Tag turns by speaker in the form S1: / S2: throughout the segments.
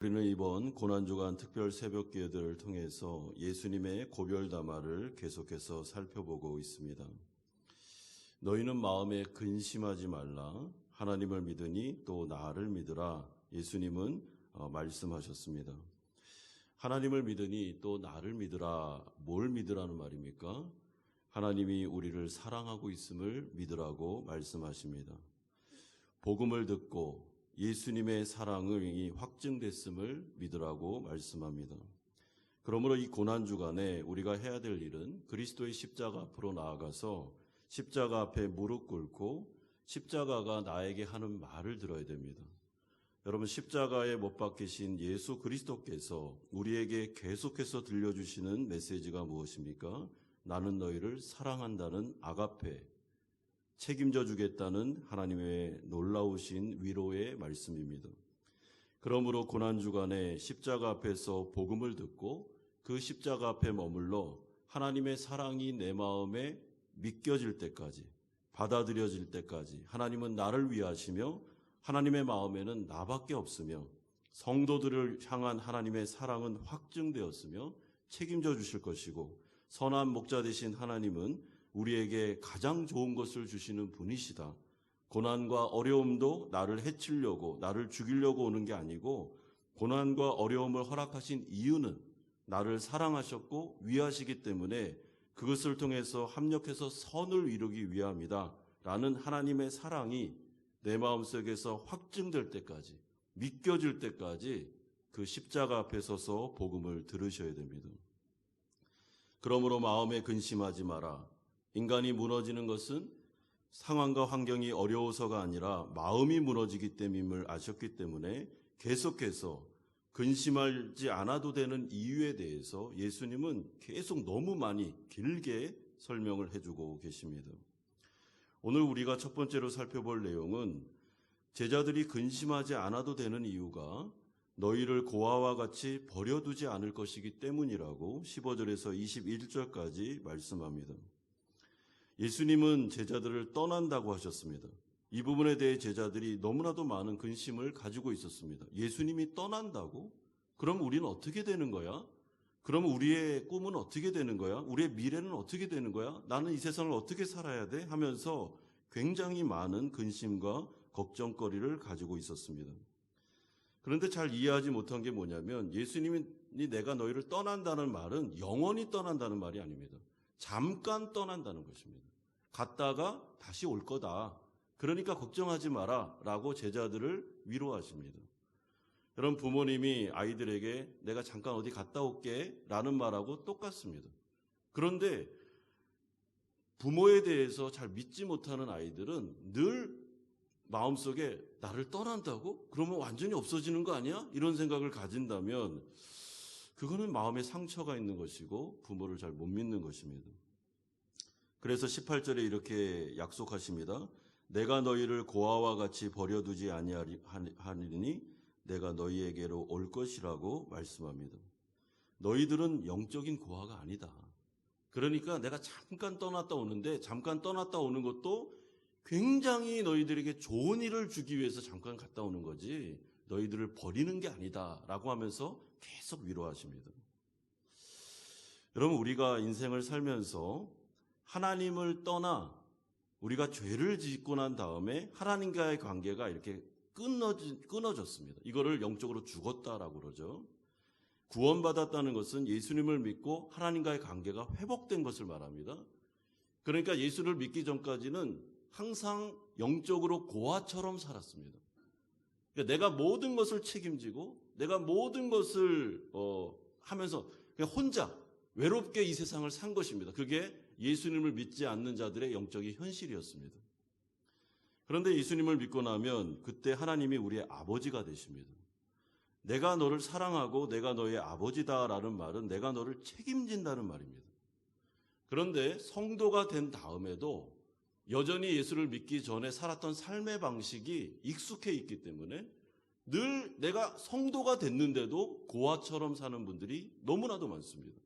S1: 우리는 이번 고난주간 특별 새벽기도를 통해서 예수님의 고별담화를 계속해서 살펴보고 있습니다. 너희는 마음에 근심하지 말라. 하나님을 믿으니 또 나를 믿으라. 예수님은 말씀하셨습니다. 하나님을 믿으니 또 나를 믿으라. 뭘 믿으라는 말입니까? 하나님이 우리를 사랑하고 있음을 믿으라고 말씀하십니다. 복음을 듣고 예수님의 사랑이 확증됐음을 믿으라고 말씀합니다. 그러므로 이 고난주간에 우리가 해야 될 일은 그리스도의 십자가 앞으로 나아가서 십자가 앞에 무릎 꿇고 십자가가 나에게 하는 말을 들어야 됩니다. 여러분, 십자가에 못 박히신 예수 그리스도께서 우리에게 계속해서 들려주시는 메시지가 무엇입니까? 나는 너희를 사랑한다는 아가페, 책임져 주겠다는 하나님의 놀라우신 위로의 말씀입니다. 그러므로 고난주간에 십자가 앞에서 복음을 듣고 그 십자가 앞에 머물러 하나님의 사랑이 내 마음에 믿겨질 때까지, 받아들여질 때까지 하나님은 나를 위하시며 하나님의 마음에는 나밖에 없으며 성도들을 향한 하나님의 사랑은 확증되었으며 책임져 주실 것이고 선한 목자 되신 하나님은 우리에게 가장 좋은 것을 주시는 분이시다. 고난과 어려움도 나를 해치려고, 나를 죽이려고 오는 게 아니고 고난과 어려움을 허락하신 이유는 나를 사랑하셨고 위하시기 때문에 그것을 통해서 합력해서 선을 이루기 위함이다. 라는 하나님의 사랑이 내 마음속에서 확증될 때까지, 믿겨질 때까지 그 십자가 앞에 서서 복음을 들으셔야 됩니다. 그러므로 마음에 근심하지 마라. 인간이 무너지는 것은 상황과 환경이 어려워서가 아니라 마음이 무너지기 때문임을 아셨기 때문에 계속해서 근심하지 않아도 되는 이유에 대해서 예수님은 계속 너무 많이 길게 설명을 해주고 계십니다. 오늘 우리가 첫 번째로 살펴볼 내용은 제자들이 근심하지 않아도 되는 이유가 너희를 고아와 같이 버려두지 않을 것이기 때문이라고 15절에서 21절까지 말씀합니다. 예수님은 제자들을 떠난다고 하셨습니다. 이 부분에 대해 제자들이 너무나도 많은 근심을 가지고 있었습니다. 예수님이 떠난다고? 그럼 우리는 어떻게 되는 거야? 그럼 우리의 꿈은 어떻게 되는 거야? 우리의 미래는 어떻게 되는 거야? 나는 이 세상을 어떻게 살아야 돼? 하면서 굉장히 많은 근심과 걱정거리를 가지고 있었습니다. 그런데 잘 이해하지 못한 게 뭐냐면 예수님이 내가 너희를 떠난다는 말은 영원히 떠난다는 말이 아닙니다. 잠깐 떠난다는 것입니다. 갔다가 다시 올 거다. 그러니까 걱정하지 마라 라고 제자들을 위로하십니다. 여러분, 부모님이 아이들에게 내가 잠깐 어디 갔다 올게 라는 말하고 똑같습니다. 그런데 부모에 대해서 잘 믿지 못하는 아이들은 늘 마음속에 나를 떠난다고? 그러면 완전히 없어지는 거 아니야? 이런 생각을 가진다면 그거는 마음에 상처가 있는 것이고 부모를 잘 못 믿는 것입니다. 그래서 18절에 이렇게 약속하십니다. 내가 너희를 고아와 같이 버려두지 아니하리니 내가 너희에게로 올 것이라고 말씀합니다. 너희들은 영적인 고아가 아니다. 그러니까 내가 잠깐 떠났다 오는데 잠깐 떠났다 오는 것도 굉장히 너희들에게 좋은 일을 주기 위해서 잠깐 갔다 오는 거지 너희들을 버리는 게 아니다 라고 하면서 계속 위로하십니다. 여러분, 우리가 인생을 살면서 하나님을 떠나 우리가 죄를 짓고 난 다음에 하나님과의 관계가 이렇게 끊어졌습니다. 이거를 영적으로 죽었다라고 그러죠. 구원받았다는 것은 예수님을 믿고 하나님과의 관계가 회복된 것을 말합니다. 그러니까 예수를 믿기 전까지는 항상 영적으로 고아처럼 살았습니다. 그러니까 내가 모든 것을 책임지고 내가 모든 것을 하면서 그냥 혼자 외롭게 이 세상을 산 것입니다. 그게 예수님을 믿지 않는 자들의 영적인 현실이었습니다. 그런데 예수님을 믿고 나면 그때 하나님이 우리의 아버지가 되십니다. 내가 너를 사랑하고 내가 너의 아버지다라는 말은 내가 너를 책임진다는 말입니다. 그런데 성도가 된 다음에도 여전히 예수를 믿기 전에 살았던 삶의 방식이 익숙해 있기 때문에 늘 내가 성도가 됐는데도 고아처럼 사는 분들이 너무나도 많습니다.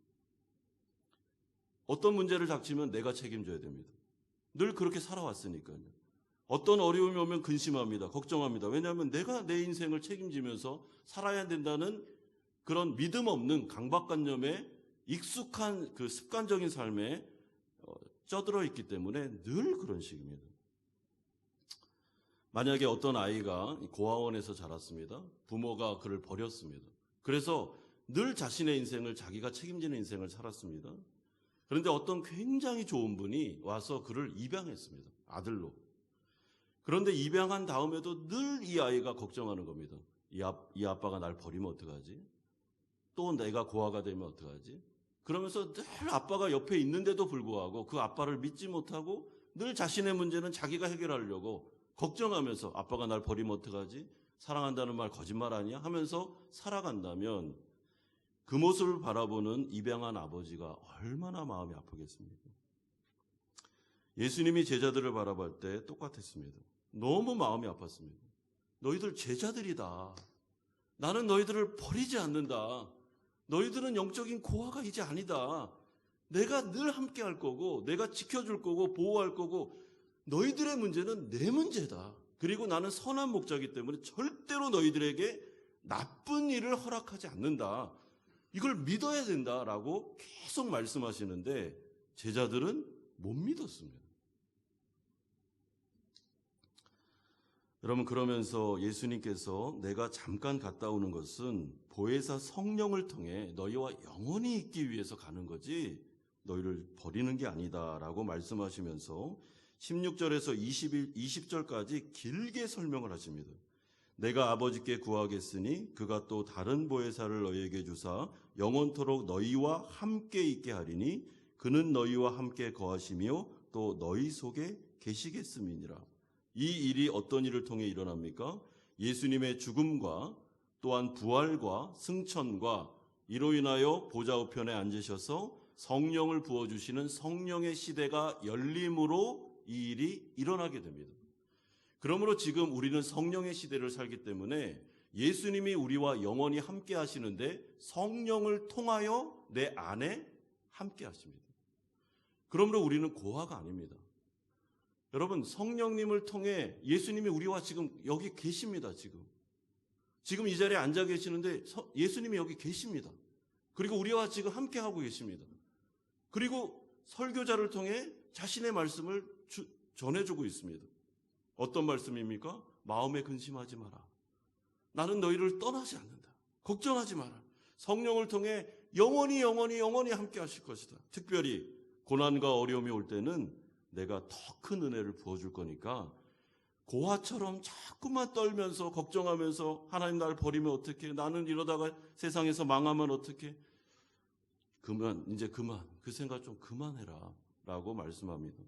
S1: 어떤 문제를 닥치면 내가 책임져야 됩니다. 늘 그렇게 살아왔으니까요. 어떤 어려움이 오면 근심합니다. 걱정합니다. 왜냐하면 내가 내 인생을 책임지면서 살아야 된다는 그런 믿음 없는 강박관념에 익숙한 그 습관적인 삶에 쩌들어 있기 때문에 늘 그런 식입니다. 만약에 어떤 아이가 고아원에서 자랐습니다. 부모가 그를 버렸습니다. 그래서 늘 자신의 인생을 자기가 책임지는 인생을 살았습니다. 그런데 어떤 굉장히 좋은 분이 와서 그를 입양했습니다. 아들로. 그런데 입양한 다음에도 늘 이 아이가 걱정하는 겁니다. 이 아빠가 날 버리면 어떡하지? 또 내가 고아가 되면 어떡하지? 그러면서 늘 아빠가 옆에 있는데도 불구하고 그 아빠를 믿지 못하고 늘 자신의 문제는 자기가 해결하려고 걱정하면서 아빠가 날 버리면 어떡하지? 사랑한다는 말 거짓말 아니야? 하면서 살아간다면 그 모습을 바라보는 입양한 아버지가 얼마나 마음이 아프겠습니까? 예수님이 제자들을 바라볼 때 똑같았습니다. 너무 마음이 아팠습니다. 너희들 제자들이다. 나는 너희들을 버리지 않는다. 너희들은 영적인 고아가 이제 아니다. 내가 늘 함께 할 거고 내가 지켜줄 거고 보호할 거고 너희들의 문제는 내 문제다. 그리고 나는 선한 목자이기 때문에 절대로 너희들에게 나쁜 일을 허락하지 않는다. 이걸 믿어야 된다라고 계속 말씀하시는데 제자들은 못 믿었습니다. 여러분, 그러면서 예수님께서 내가 잠깐 갔다 오는 것은 보혜사 성령을 통해 너희와 영원히 있기 위해서 가는 거지 너희를 버리는 게 아니다라고 말씀하시면서 16절에서 20절까지 길게 설명을 하십니다. 내가 아버지께 구하겠으니 그가 또 다른 보혜사를 너희에게 주사 영원토록 너희와 함께 있게 하리니 그는 너희와 함께 거하시며 또 너희 속에 계시겠음이니라. 이 일이 어떤 일을 통해 일어납니까? 예수님의 죽음과 또한 부활과 승천과 이로 인하여 보좌 우편에 앉으셔서 성령을 부어주시는 성령의 시대가 열림으로 이 일이 일어나게 됩니다. 그러므로 지금 우리는 성령의 시대를 살기 때문에 예수님이 우리와 영원히 함께 하시는데 성령을 통하여 내 안에 함께 하십니다. 그러므로 우리는 고아가 아닙니다. 여러분, 성령님을 통해 예수님이 우리와 지금 여기 계십니다. 지금 이 자리에 앉아 계시는데 예수님이 여기 계십니다. 그리고 우리와 지금 함께 하고 계십니다. 그리고 설교자를 통해 자신의 말씀을 전해주고 있습니다. 어떤 말씀입니까? 마음에 근심하지 마라. 나는 너희를 떠나지 않는다. 걱정하지 마라. 성령을 통해 영원히 함께 하실 것이다. 특별히 고난과 어려움이 올 때는 내가 더 큰 은혜를 부어줄 거니까 고아처럼 자꾸만 떨면서 걱정하면서 하나님 날 버리면 어떡해? 나는 이러다가 세상에서 망하면 어떡해? 이제 그만. 그 생각 좀 그만해라 라고 말씀합니다.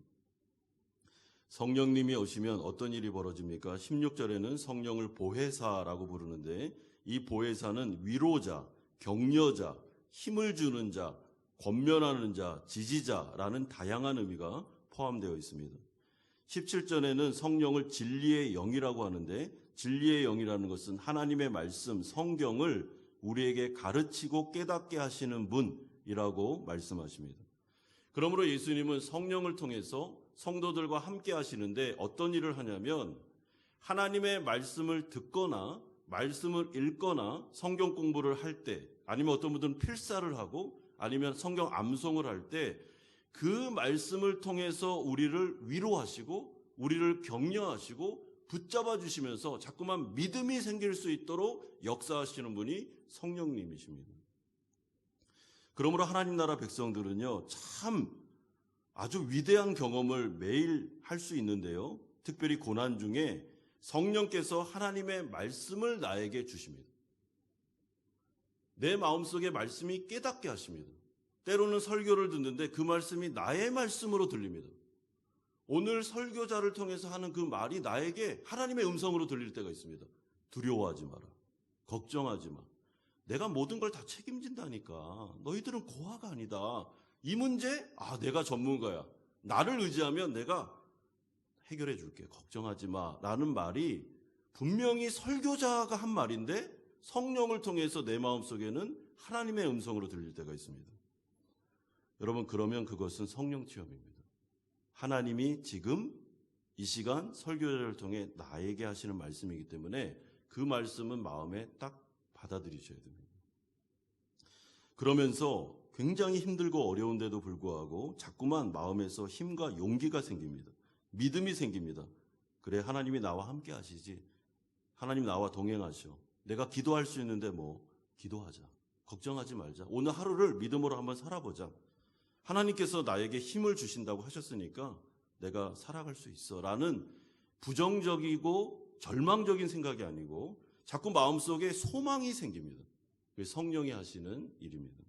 S1: 성령님이 오시면 어떤 일이 벌어집니까? 16절에는 성령을 보혜사라고 부르는데 이 보혜사는 위로자, 격려자, 힘을 주는 자, 권면하는 자, 지지자라는 다양한 의미가 포함되어 있습니다. 17절에는 성령을 진리의 영이라고 하는데 진리의 영이라는 것은 하나님의 말씀, 성경을 우리에게 가르치고 깨닫게 하시는 분이라고 말씀하십니다. 그러므로 예수님은 성령을 통해서 성도들과 함께 하시는데 어떤 일을 하냐면 하나님의 말씀을 듣거나 말씀을 읽거나 성경 공부를 할 때 아니면 어떤 분들은 필사를 하고 아니면 성경 암송을 할 때 그 말씀을 통해서 우리를 위로하시고 우리를 격려하시고 붙잡아 주시면서 자꾸만 믿음이 생길 수 있도록 역사하시는 분이 성령님이십니다. 그러므로 하나님 나라 백성들은요, 참 아주 위대한 경험을 매일 할 수 있는데요. 특별히 고난 중에 성령께서 하나님의 말씀을 나에게 주십니다. 내 마음속에 말씀이 깨닫게 하십니다. 때로는 설교를 듣는데 그 말씀이 나의 말씀으로 들립니다. 오늘 설교자를 통해서 하는 그 말이 나에게 하나님의 음성으로 들릴 때가 있습니다. 두려워하지 마라. 걱정하지 마. 내가 모든 걸 다 책임진다니까. 너희들은 고아가 아니다. 이 문제? 내가 전문가야. 나를 의지하면 내가 해결해 줄게. 걱정하지 마. 라는 말이 분명히 설교자가 한 말인데 성령을 통해서 내 마음속에는 하나님의 음성으로 들릴 때가 있습니다. 여러분, 그러면 그것은 성령 체험입니다. 하나님이 지금 이 시간 설교를 통해 나에게 하시는 말씀이기 때문에 그 말씀은 마음에 딱 받아들이셔야 됩니다. 그러면서 굉장히 힘들고 어려운데도 불구하고 자꾸만 마음에서 힘과 용기가 생깁니다. 믿음이 생깁니다. 그래, 하나님이 나와 함께 하시지. 하나님 나와 동행하셔. 내가 기도할 수 있는데 뭐 기도하자. 걱정하지 말자. 오늘 하루를 믿음으로 한번 살아보자. 하나님께서 나에게 힘을 주신다고 하셨으니까 내가 살아갈 수 있어 라는 부정적이고 절망적인 생각이 아니고 자꾸 마음속에 소망이 생깁니다. 그게 성령이 하시는 일입니다.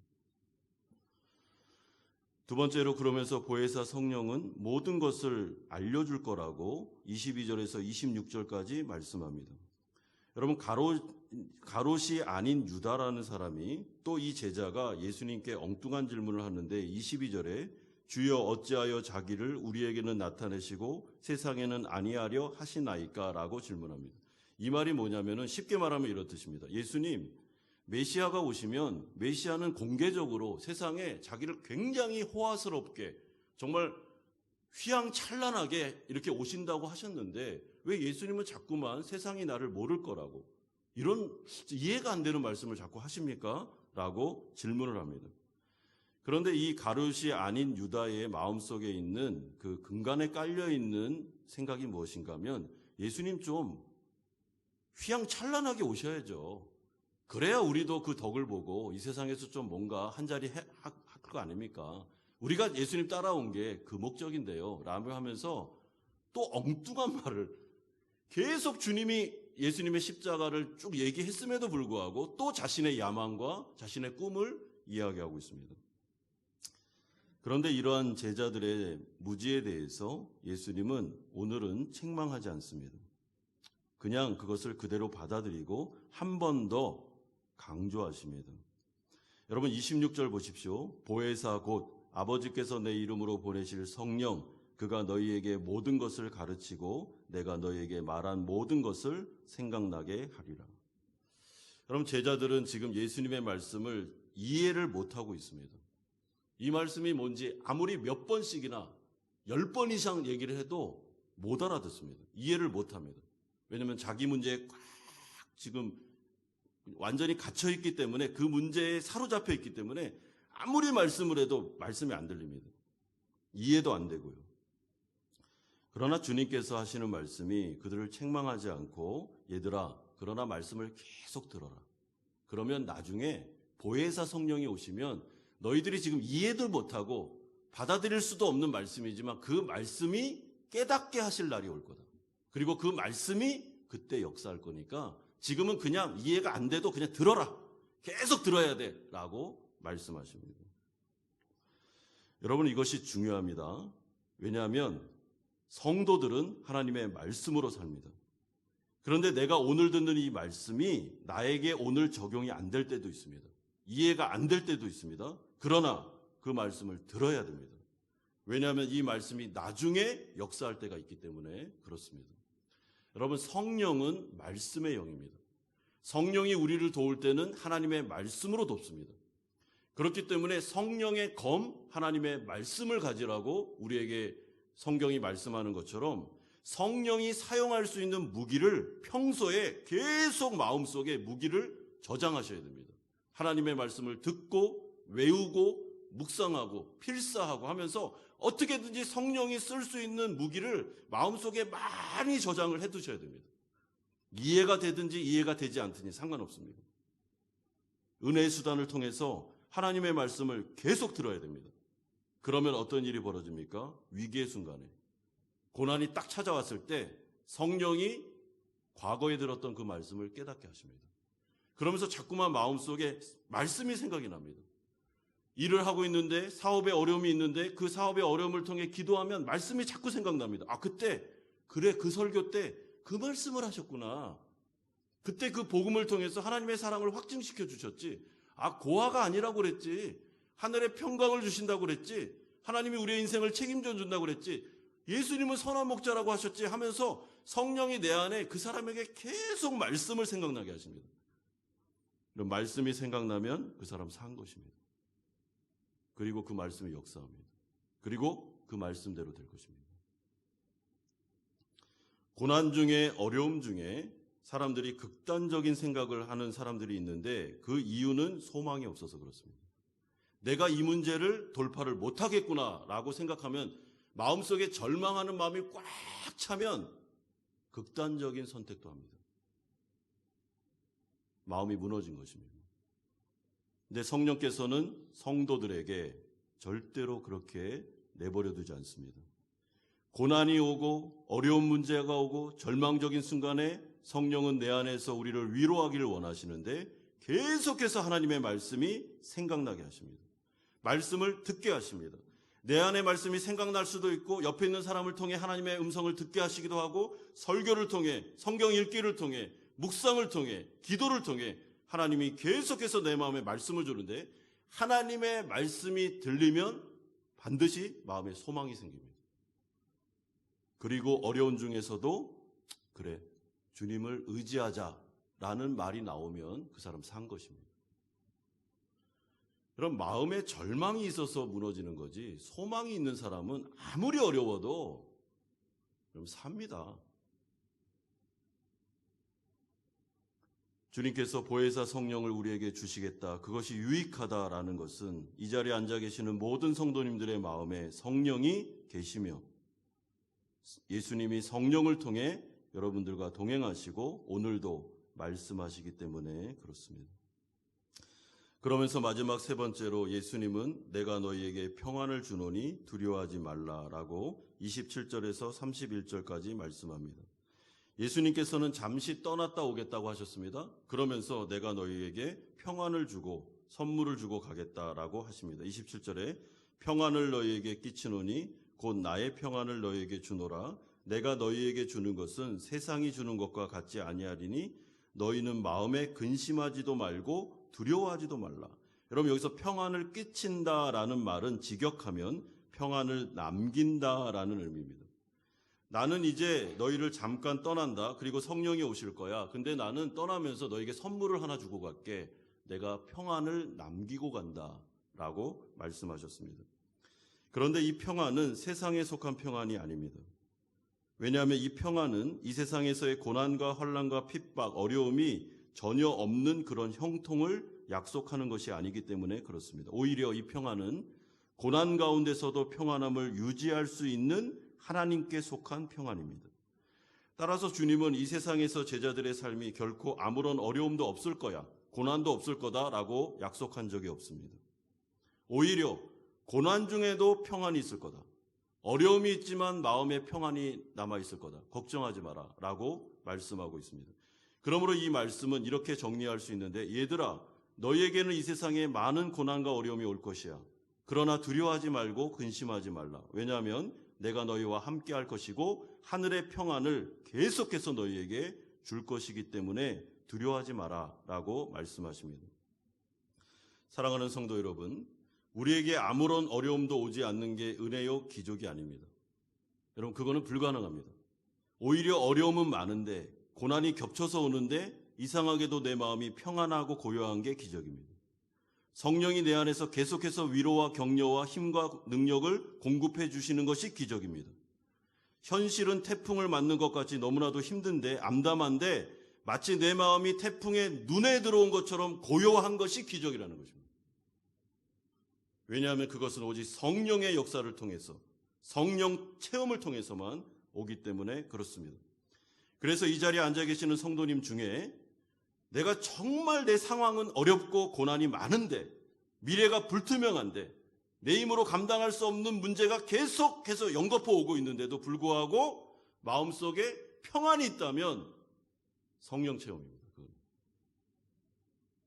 S1: 두 번째로, 그러면서 보혜사 성령은 모든 것을 알려줄 거라고 22절에서 26절까지 말씀합니다. 여러분, 가롯이 아닌 유다라는 사람이 또 이 제자가 예수님께 엉뚱한 질문을 하는데 22절에 주여 어찌하여 자기를 우리에게는 나타내시고 세상에는 아니하려 하시나이까? 라고 질문합니다. 이 말이 뭐냐면은 쉽게 말하면 이런 뜻입니다. 예수님, 메시아가 오시면 메시아는 공개적으로 세상에 자기를 굉장히 호화스럽게 정말 휘황찬란하게 이렇게 오신다고 하셨는데 왜 예수님은 자꾸만 세상이 나를 모를 거라고 이런 이해가 안 되는 말씀을 자꾸 하십니까? 라고 질문을 합니다. 그런데 이 가롯이 아닌 유다의 마음속에 있는 그 근간에 깔려있는 생각이 무엇인가 하면 예수님 좀 휘황찬란하게 오셔야죠. 그래야 우리도 그 덕을 보고 이 세상에서 좀 뭔가 한 자리 할 거 아닙니까? 우리가 예수님 따라온 게 그 목적인데요. 라고 하면서 또 엉뚱한 말을 계속 주님이 예수님의 십자가를 쭉 얘기했음에도 불구하고 또 자신의 야망과 자신의 꿈을 이야기하고 있습니다. 그런데 이러한 제자들의 무지에 대해서 예수님은 오늘은 책망하지 않습니다. 그냥 그것을 그대로 받아들이고 한 번 더 강조하십니다. 여러분 26절 보십시오. 보혜사 곧 아버지께서 내 이름으로 보내실 성령, 그가 너희에게 모든 것을 가르치고 내가 너희에게 말한 모든 것을 생각나게 하리라. 여러분, 제자들은 지금 예수님의 말씀을 이해를 못하고 있습니다. 이 말씀이 뭔지 아무리 몇 번씩이나 10번 이상 얘기를 해도 못 알아듣습니다. 이해를 못합니다. 왜냐하면 자기 문제에 꽉 지금 완전히 갇혀있기 때문에 그 문제에 사로잡혀 있기 때문에 아무리 말씀을 해도 말씀이 안 들립니다. 이해도 안 되고요. 그러나 주님께서 하시는 말씀이 그들을 책망하지 않고 얘들아, 그러나 말씀을 계속 들어라. 그러면 나중에 보혜사 성령이 오시면 너희들이 지금 이해도 못하고 받아들일 수도 없는 말씀이지만 그 말씀이 깨닫게 하실 날이 올 거다. 그리고 그 말씀이 그때 역사할 거니까 지금은 그냥 이해가 안 돼도 그냥 들어라. 계속 들어야 돼. 라고 말씀하십니다. 여러분, 이것이 중요합니다. 왜냐하면 성도들은 하나님의 말씀으로 삽니다. 그런데 내가 오늘 듣는 이 말씀이 나에게 오늘 적용이 안 될 때도 있습니다. 이해가 안 될 때도 있습니다. 그러나 그 말씀을 들어야 됩니다. 왜냐하면 이 말씀이 나중에 역사할 때가 있기 때문에 그렇습니다. 여러분, 성령은 말씀의 영입니다. 성령이 우리를 도울 때는 하나님의 말씀으로 돕습니다. 그렇기 때문에 성령의 검, 하나님의 말씀을 가지라고 우리에게 성경이 말씀하는 것처럼 성령이 사용할 수 있는 무기를 평소에 계속 마음속에 무기를 저장하셔야 됩니다. 하나님의 말씀을 듣고 외우고 묵상하고 필사하고 하면서 어떻게든지 성령이 쓸 수 있는 무기를 마음속에 많이 저장을 해두셔야 됩니다. 이해가 되든지 이해가 되지 않든지 상관없습니다. 은혜의 수단을 통해서 하나님의 말씀을 계속 들어야 됩니다. 그러면 어떤 일이 벌어집니까? 위기의 순간에 고난이 딱 찾아왔을 때 성령이 과거에 들었던 그 말씀을 깨닫게 하십니다. 그러면서 자꾸만 마음속에 말씀이 생각이 납니다. 일을 하고 있는데 사업에 어려움이 있는데 그 사업의 어려움을 통해 기도하면 말씀이 자꾸 생각납니다. 아, 그때 그래, 그 설교 때 그 말씀을 하셨구나. 그때 그 복음을 통해서 하나님의 사랑을 확증시켜 주셨지. 아, 고아가 아니라고 그랬지. 하늘의 평강을 주신다고 그랬지. 하나님이 우리의 인생을 책임져 준다고 그랬지. 예수님은 선한 목자라고 하셨지 하면서 성령이 내 안에 그 사람에게 계속 말씀을 생각나게 하십니다. 그럼 말씀이 생각나면 그 사람 산 것입니다. 그리고 그 말씀이 역사합니다. 그리고 그 말씀대로 될 것입니다. 고난 중에, 어려움 중에 사람들이 극단적인 생각을 하는 사람들이 있는데 그 이유는 소망이 없어서 그렇습니다. 내가 이 문제를 돌파를 못하겠구나라고 생각하면 마음속에 절망하는 마음이 꽉 차면 극단적인 선택도 합니다. 마음이 무너진 것입니다. 근데 성령께서는 성도들에게 절대로 그렇게 내버려 두지 않습니다. 고난이 오고 어려운 문제가 오고 절망적인 순간에 성령은 내 안에서 우리를 위로하기를 원하시는데 계속해서 하나님의 말씀이 생각나게 하십니다. 말씀을 듣게 하십니다. 내 안에 말씀이 생각날 수도 있고 옆에 있는 사람을 통해 하나님의 음성을 듣게 하시기도 하고 설교를 통해 성경 읽기를 통해 묵상을 통해 기도를 통해 하나님이 계속해서 내 마음에 말씀을 주는데 하나님의 말씀이 들리면 반드시 마음에 소망이 생깁니다. 그리고 어려운 중에서도 그래 주님을 의지하자라는 말이 나오면 그 사람 산 것입니다. 그럼 마음에 절망이 있어서 무너지는 거지 소망이 있는 사람은 아무리 어려워도 그럼 삽니다. 주님께서 보혜사 성령을 우리에게 주시겠다. 그것이 유익하다라는 것은 이 자리에 앉아 계시는 모든 성도님들의 마음에 성령이 계시며 예수님이 성령을 통해 여러분들과 동행하시고 오늘도 말씀하시기 때문에 그렇습니다. 그러면서 마지막 세 번째로 예수님은 내가 너희에게 평안을 주노니 두려워하지 말라라고 27절에서 31절까지 말씀합니다. 예수님께서는 잠시 떠났다 오겠다고 하셨습니다. 그러면서 내가 너희에게 평안을 주고 선물을 주고 가겠다라고 하십니다. 27절에 평안을 너희에게 끼치노니 곧 나의 평안을 너희에게 주노라. 내가 너희에게 주는 것은 세상이 주는 것과 같지 아니하리니 너희는 마음에 근심하지도 말고 두려워하지도 말라. 여러분 여기서 평안을 끼친다라는 말은 직역하면 평안을 남긴다라는 의미입니다. 나는 이제 너희를 잠깐 떠난다. 그리고 성령이 오실 거야. 근데 나는 떠나면서 너에게 선물을 하나 주고 갈게. 내가 평안을 남기고 간다 라고 말씀하셨습니다. 그런데 이 평안은 세상에 속한 평안이 아닙니다. 왜냐하면 이 평안은 이 세상에서의 고난과 환난과 핍박, 어려움이 전혀 없는 그런 형통을 약속하는 것이 아니기 때문에 그렇습니다. 오히려 이 평안은 고난 가운데서도 평안함을 유지할 수 있는 하나님께 속한 평안입니다. 따라서 주님은 이 세상에서 제자들의 삶이 결코 아무런 어려움도 없을 거야, 고난도 없을 거다라고 약속한 적이 없습니다. 오히려 고난 중에도 평안이 있을 거다. 어려움이 있지만 마음에 평안이 남아있을 거다. 걱정하지 마라 라고 말씀하고 있습니다. 그러므로 이 말씀은 이렇게 정리할 수 있는데 얘들아 너희에게는 이 세상에 많은 고난과 어려움이 올 것이야. 그러나 두려워하지 말고 근심하지 말라. 왜냐하면 내가 너희와 함께 할 것이고 하늘의 평안을 계속해서 너희에게 줄 것이기 때문에 두려워하지 마라 라고 말씀하십니다. 사랑하는 성도 여러분, 우리에게 아무런 어려움도 오지 않는 게 은혜요 기적이 아닙니다. 여러분 그거는 불가능합니다. 오히려 어려움은 많은데 고난이 겹쳐서 오는데 이상하게도 내 마음이 평안하고 고요한 게 기적입니다. 성령이 내 안에서 계속해서 위로와 격려와 힘과 능력을 공급해 주시는 것이 기적입니다. 현실은 태풍을 맞는 것 같이 너무나도 힘든데 암담한데 마치 내 마음이 태풍의 눈에 들어온 것처럼 고요한 것이 기적이라는 것입니다. 왜냐하면 그것은 오직 성령의 역사를 통해서 성령 체험을 통해서만 오기 때문에 그렇습니다. 그래서 이 자리에 앉아 계시는 성도님 중에 내가 정말 내 상황은 어렵고 고난이 많은데 미래가 불투명한데 내 힘으로 감당할 수 없는 문제가 계속해서 연거푸 오고 있는데도 불구하고 마음속에 평안이 있다면 성령 체험입니다.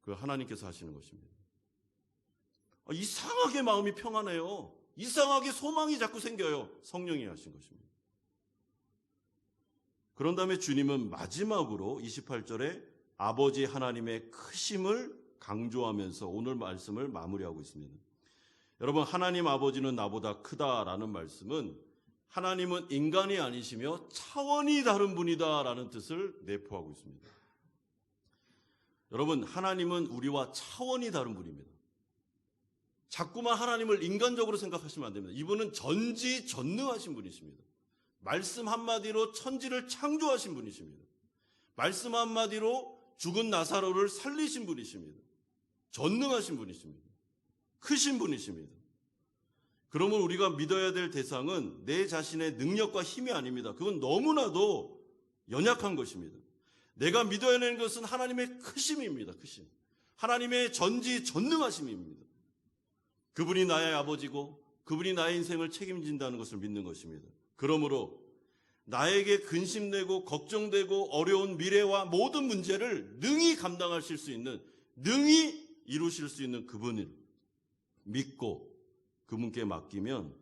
S1: 그 하나님께서 하시는 것입니다. 이상하게 마음이 평안해요. 이상하게 소망이 자꾸 생겨요. 성령이 하신 것입니다. 그런 다음에 주님은 마지막으로 28절에 아버지 하나님의 크심을 강조하면서 오늘 말씀을 마무리하고 있습니다. 여러분 하나님 아버지는 나보다 크다라는 말씀은 하나님은 인간이 아니시며 차원이 다른 분이다라는 뜻을 내포하고 있습니다. 여러분 하나님은 우리와 차원이 다른 분입니다. 자꾸만 하나님을 인간적으로 생각하시면 안 됩니다. 이분은 전지전능하신 분이십니다. 말씀 한마디로 천지를 창조하신 분이십니다. 말씀 한마디로 죽은 나사로를 살리신 분이십니다. 전능하신 분이십니다. 크신 분이십니다. 그러면 우리가 믿어야 될 대상은 내 자신의 능력과 힘이 아닙니다. 그건 너무나도 연약한 것입니다. 내가 믿어야 하는 것은 하나님의 크심입니다. 크심. 하나님의 전지전능하심입니다. 그분이 나의 아버지고 그분이 나의 인생을 책임진다는 것을 믿는 것입니다. 그러므로 나에게 근심되고 걱정되고 어려운 미래와 모든 문제를 능히 감당하실 수 있는, 능히 이루실 수 있는 그분을 믿고 그분께 맡기면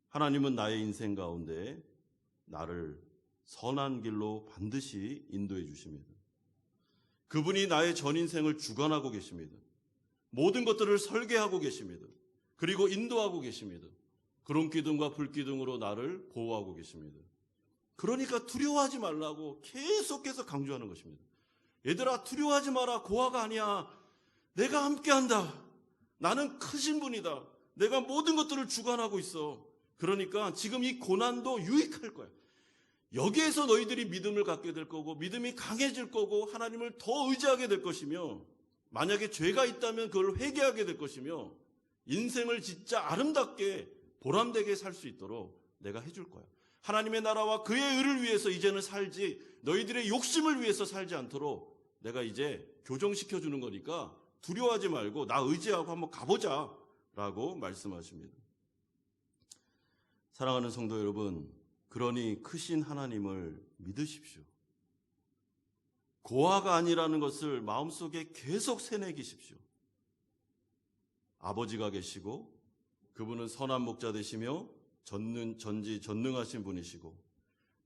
S1: 하나님은 나의 인생 가운데 나를 선한 길로 반드시 인도해 주십니다. 그분이 나의 전 인생을 주관하고 계십니다. 모든 것들을 설계하고 계십니다. 그리고 인도하고 계십니다. 구름 기둥과 불 기둥으로 나를 보호하고 계십니다. 그러니까 두려워하지 말라고 계속해서 강조하는 것입니다. 얘들아, 두려워하지 마라. 고아가 아니야. 내가 함께한다. 나는 크신 분이다. 내가 모든 것들을 주관하고 있어. 그러니까 지금 이 고난도 유익할 거야. 여기에서 너희들이 믿음을 갖게 될 거고 믿음이 강해질 거고 하나님을 더 의지하게 될 것이며, 만약에 죄가 있다면 그걸 회개하게 될 것이며, 인생을 진짜 아름답게 보람되게 살 수 있도록 내가 해줄 거야. 하나님의 나라와 그의 의를 위해서 이제는 살지, 너희들의 욕심을 위해서 살지 않도록 내가 이제 교정시켜주는 거니까 두려워하지 말고 나 의지하고 한번 가보자 라고 말씀하십니다. 사랑하는 성도 여러분, 그러니 크신 하나님을 믿으십시오. 고아가 아니라는 것을 마음속에 계속 새내기십시오. 아버지가 계시고 그분은 선한 목자 되시며 전능하신 분이시고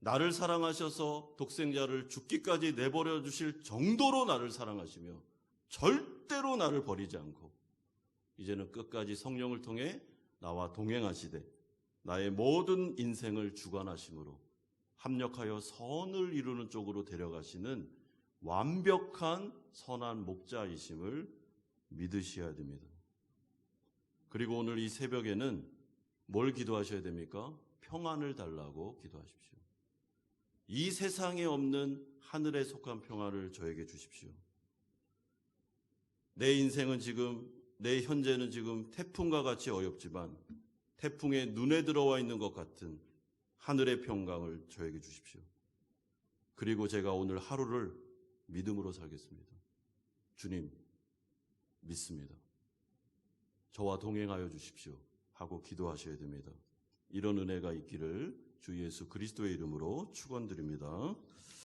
S1: 나를 사랑하셔서 독생자를 죽기까지 내버려 주실 정도로 나를 사랑하시며 절대로 나를 버리지 않고 이제는 끝까지 성령을 통해 나와 동행하시되 나의 모든 인생을 주관하심으로 합력하여 선을 이루는 쪽으로 데려가시는 완벽한 선한 목자이심을 믿으셔야 됩니다. 그리고 오늘 이 새벽에는 뭘 기도하셔야 됩니까? 평안을 달라고 기도하십시오. 이 세상에 없는 하늘에 속한 평안을 저에게 주십시오. 내 인생은 지금, 내 현재는 지금 태풍과 같이 어렵지만 태풍에 눈에 들어와 있는 것 같은 하늘의 평강을 저에게 주십시오. 그리고 제가 오늘 하루를 믿음으로 살겠습니다. 주님, 믿습니다. 저와 동행하여 주십시오 하고 기도하셔야 됩니다. 이런 은혜가 있기를 주 예수 그리스도의 이름으로 축원드립니다.